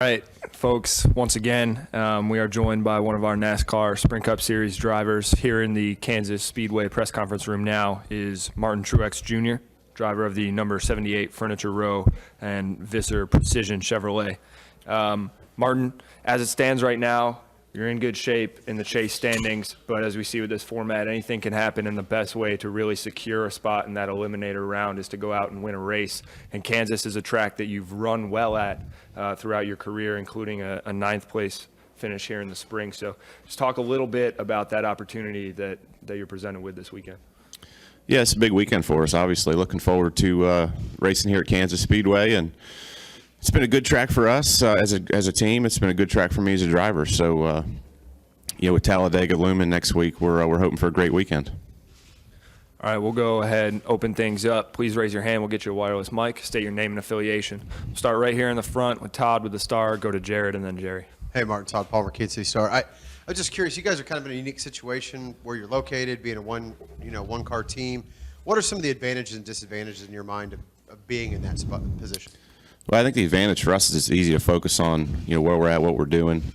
All right, folks, once again, we are joined by one of our NASCAR Sprint Cup Series drivers. Here in the Kansas Speedway press conference room now is Martin Truex Jr., driver of the number 78 Furniture Row and Visser Precision Chevrolet. Martin, as it stands right now, you're in good shape in the chase standings, but as we see with this format, anything can happen, and the best way to really secure a spot in that eliminator round is to go out and win a race. And Kansas is a track that you've run well at throughout your career, including a ninth place finish here in the spring. So just talk a little bit about that opportunity that you're presented with this weekend. Yeah, it's a big weekend for us, obviously. Looking forward to racing here at Kansas Speedway, and it's been a good track for us as a team. It's been a good track for me as a driver. So, with Talladega looming next week, we're hoping for a great weekend. All right, we'll go ahead and open things up. Please raise your hand. We'll get you a wireless mic. State your name and affiliation. We'll start right here in the front with Todd with the star. Go to Jared and then Jerry. Hey, Martin, Todd Palmer, Kansas City Star. I was just curious. You guys are kind of in a unique situation where you're located, being a one-car team. What are some of the advantages and disadvantages in your mind of being in that position? Well, I think the advantage for us is it's easy to focus on, where we're at, what we're doing,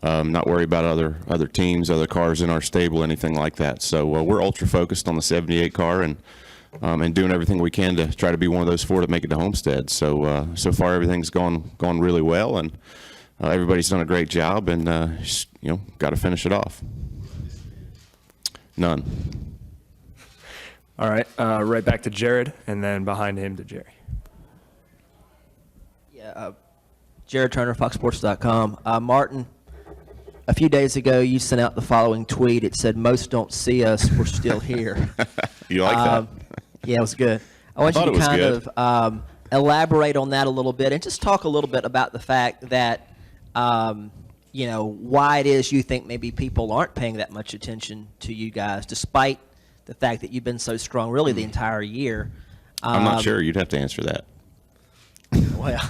not worry about other teams, other cars in our stable, anything like that. So we're ultra focused on the 78 car and doing everything we can to try to be one of those four that make it to Homestead. So so far everything's gone really well, and everybody's done a great job, and got to finish it off. None. All right, right back to Jared, and then behind him to Jerry. Jared Turner, FoxSports.com. Martin, a few days ago you sent out the following tweet. It said, "Most don't see us, we're still here." You like that? Yeah, it was good. I want you to kind of elaborate on that a little bit and just talk a little bit about the fact that, why it is you think maybe people aren't paying that much attention to you guys, despite the fact that you've been so strong really the entire year. I'm not sure. You'd have to answer that. Well,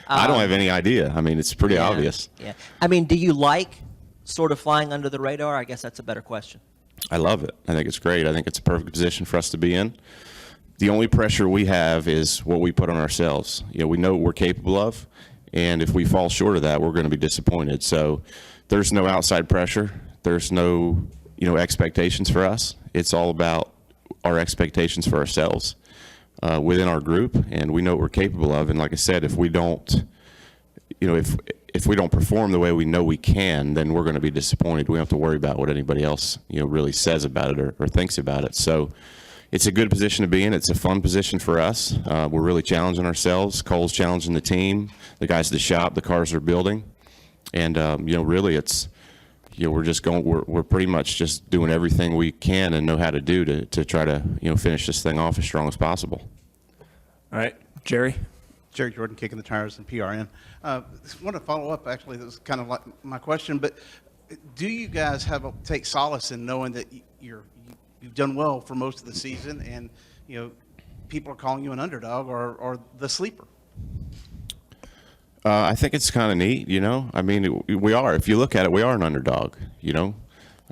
I don't have any idea. I mean, it's pretty obvious. Yeah. I mean, do you like sort of flying under the radar? I guess that's a better question. I love it. I think it's great. I think it's a perfect position for us to be in. The only pressure we have is what we put on ourselves. We know what we're capable of, and if we fall short of that, we're going to be disappointed. So there's no outside pressure. There's no, expectations for us. It's all about our expectations for ourselves within our group, and we know what we're capable of. And like I said, if we don't, if we don't perform the way we know we can, then we're going to be disappointed. We don't have to worry about what anybody else, really says about it or thinks about it. So it's a good position to be in. It's a fun position for us. We're really challenging ourselves. Cole's challenging the team, the guys at the shop, the cars they're building, and really it's. We're pretty much just doing everything we can and know how to do to try to finish this thing off as strong as possible. All right, Jerry. Jerry Jordan, Kicking the Tires and PRN. I want to follow up, actually. That was kind of like my question, but do you guys take solace in knowing that you've done well for most of the season, and people are calling you an underdog or the sleeper? I think it's kind of neat, I mean, we are. If you look at it, we are an underdog,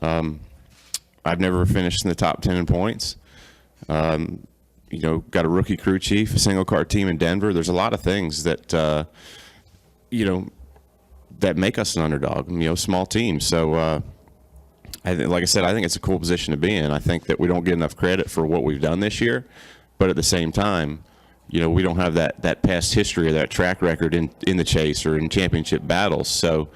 I've never finished in the top 10 in points. Got a rookie crew chief, a single-car team in Denver. There's a lot of things that, that make us an underdog, small team. So, like I said, I think it's a cool position to be in. I think that we don't get enough credit for what we've done this year, but at the same time, we don't have that past history or that track record in the chase or in championship battles. So,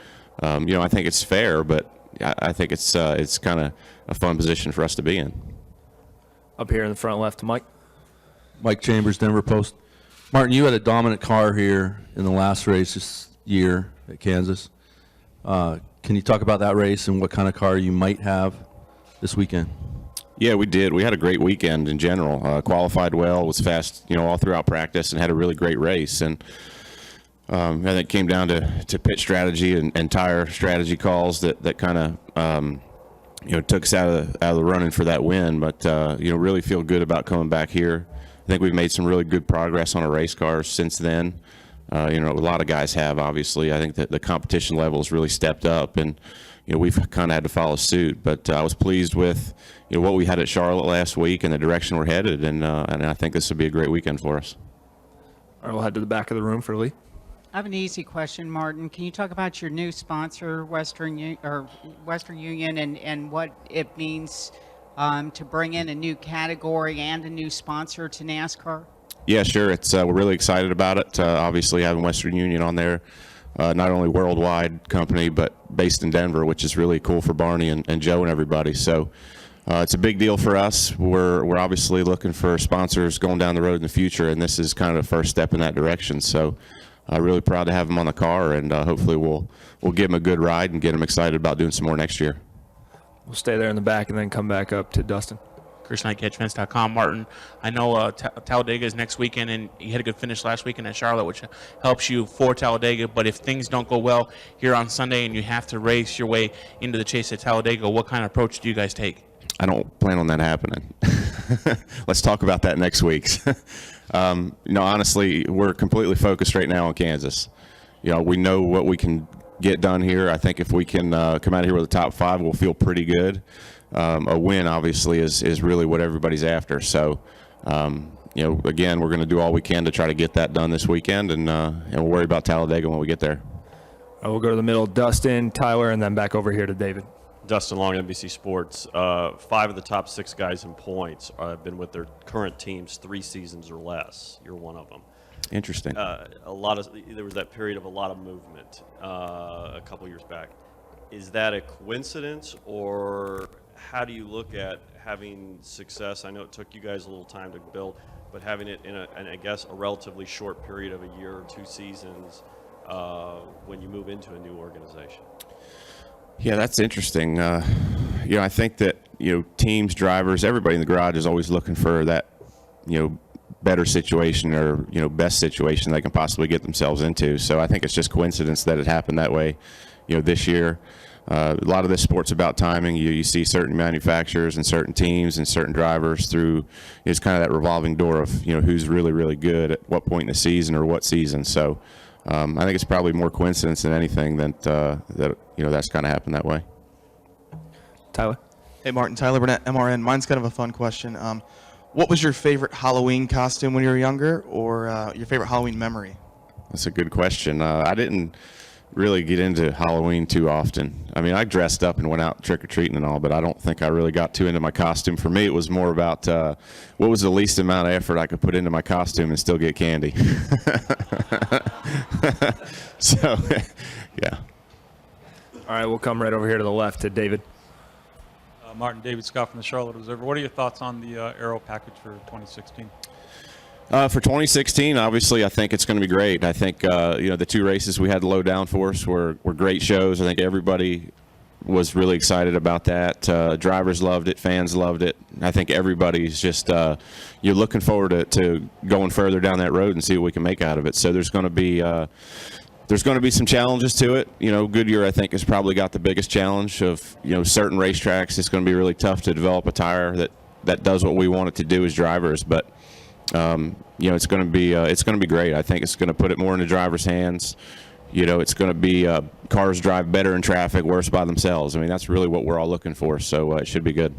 I think it's fair, but I think it's kind of a fun position for us to be in. Up here in the front left to Mike. Mike Chambers, Denver Post. Martin, you had a dominant car here in the last race this year at Kansas. Can you talk about that race and what kind of car you might have this weekend? Yeah, we did. We had a great weekend in general. Qualified well, was fast, all throughout practice, and had a really great race. And I think it came down to pit strategy and tire strategy calls that kind of, took us out of the running for that win. But really feel good about coming back here. I think we've made some really good progress on our race cars since then. A lot of guys have, obviously. I think that the competition level has really stepped up, and we've kind of had to follow suit. But I was pleased with what we had at Charlotte last week and the direction we're headed, and I think this will be a great weekend for us. All right, we'll head to the back of the room for Lee. I have an easy question, Martin. Can you talk about your new sponsor, Western Union, and what it means to bring in a new category and a new sponsor to NASCAR? Yeah, sure. It's we're really excited about it. Obviously, having Western Union on there, not only worldwide company, but based in Denver, which is really cool for Barney and Joe and everybody. So it's a big deal for us. We're obviously looking for sponsors going down the road in the future, and this is kind of the first step in that direction. So really proud to have them on the car, and hopefully we'll give them a good ride and get them excited about doing some more next year. We'll stay there in the back and then come back up to Dustin. Chris Knight, CatchFence.com. Martin, I know Talladega is next weekend, and you had a good finish last weekend at Charlotte, which helps you for Talladega. But if things don't go well here on Sunday and you have to race your way into the chase at Talladega, what kind of approach do you guys take? I don't plan on that happening. Let's talk about that next week. Honestly, we're completely focused right now on Kansas. We know what we can get done here. I think if we can come out of here with a top 5, we'll feel pretty good. A win, obviously, is really what everybody's after. So, again, we're going to do all we can to try to get that done this weekend, and we'll worry about Talladega when we get there. We'll go to the middle, Dustin, Tyler, and then back over here to David. Dustin Long, NBC Sports. 5 of the top 6 guys in points have been with their current teams 3 seasons or less. You're one of them. Interesting. There was that period of a lot of movement a couple years back. Is that a coincidence, or how do you look at having success? I know it took you guys a little time to build, but having it in I guess a relatively short period of a year or 2 seasons when you move into a new organization. Yeah, that's interesting. I think that teams, drivers, everybody in the garage is always looking for that better situation or best situation they can possibly get themselves into. So I think it's just coincidence that it happened that way this year. A lot of this sport's about timing. You see certain manufacturers and certain teams and certain drivers through it's kind of that revolving door of who's really, really good at what point in the season or what season. So I think it's probably more coincidence than anything that that's kind of happened that way. Tyler? Hey, Martin. Tyler Burnett, MRN. Mine's kind of a fun question. What was your favorite Halloween costume when you were younger, or your favorite Halloween memory? That's a good question. I didn't really get into Halloween too often. I mean, I dressed up and went out trick-or-treating and all, but I don't think I really got too into my costume. For me, it was more about what was the least amount of effort I could put into my costume and still get candy. So, yeah. All right, we'll come right over here to the left to David. Martin, David Scott from the Charlotte Observer. What are your thoughts on the Aero package for 2016? For 2016, obviously, I think it's going to be great. I think the 2 races we had low downforce were great shows. I think everybody was really excited about that. Drivers loved it, fans loved it. I think everybody's just you're looking forward to going further down that road and see what we can make out of it. So there's going to be some challenges to it. Goodyear, I think, has probably got the biggest challenge of certain racetracks. It's going to be really tough to develop a tire that does what we want it to do as drivers, but it's going to be great. I think it's going to put it more in the driver's hands. It's going to be cars drive better in traffic, worse by themselves. I mean, that's really what we're all looking for. So it should be good.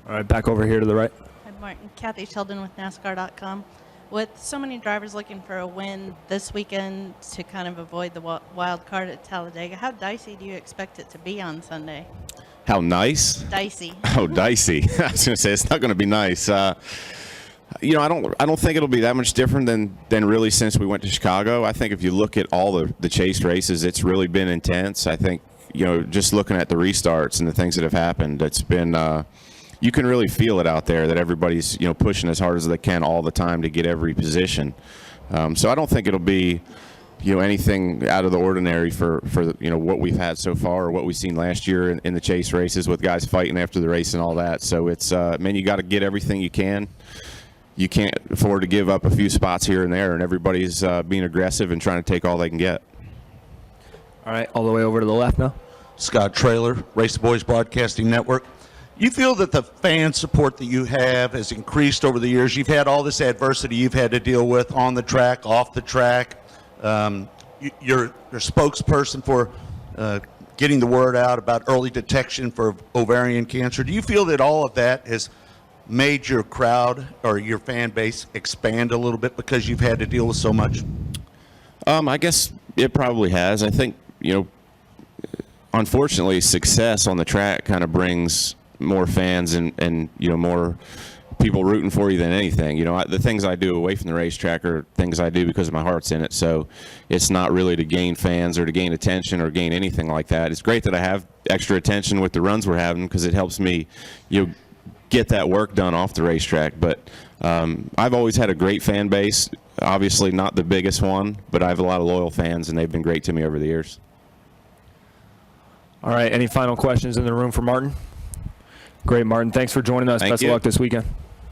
All right, back over here to the right. Hi, Martin. Kathy Sheldon with NASCAR.com. With so many drivers looking for a win this weekend to kind of avoid the wild card at Talladega, how dicey do you expect it to be on Sunday? How nice? Dicey. Oh, dicey. I was going to say it's not going to be nice. I don't think it'll be that much different than really since we went to Chicago. I think if you look at all the chase races, it's really been intense. I think just looking at the restarts and the things that have happened, it's been you can really feel it out there that everybody's pushing as hard as they can all the time to get every position. So I don't think it'll be anything out of the ordinary for what we've had so far or what we've seen last year in the chase races with guys fighting after the race and all that. So it's you got to get everything you can. You can't afford to give up a few spots here and there, and everybody's being aggressive and trying to take all they can get. All right, all the way over to the left now. Scott Traylor, Race the Boys Broadcasting Network. You feel that the fan support that you have has increased over the years? You've had all this adversity you've had to deal with on the track, off the track. You're a spokesperson for getting the word out about early detection for ovarian cancer. Do you feel that all of that has made your crowd or your fan base expand a little bit because you've had to deal with so much? I guess it probably has. I think, unfortunately, success on the track kind of brings more fans and more people rooting for you than anything. The things I do away from the racetrack are things I do because my heart's in it. So it's not really to gain fans or to gain attention or gain anything like that. It's great that I have extra attention with the runs we're having because it helps me, get that work done off the racetrack. But I've always had a great fan base. Obviously not the biggest one, but I have a lot of loyal fans, and they've been great to me over the years. All right, any final questions in the room for Martin? Great, Martin. Thanks for joining us. Thank Best you. of luck this weekend.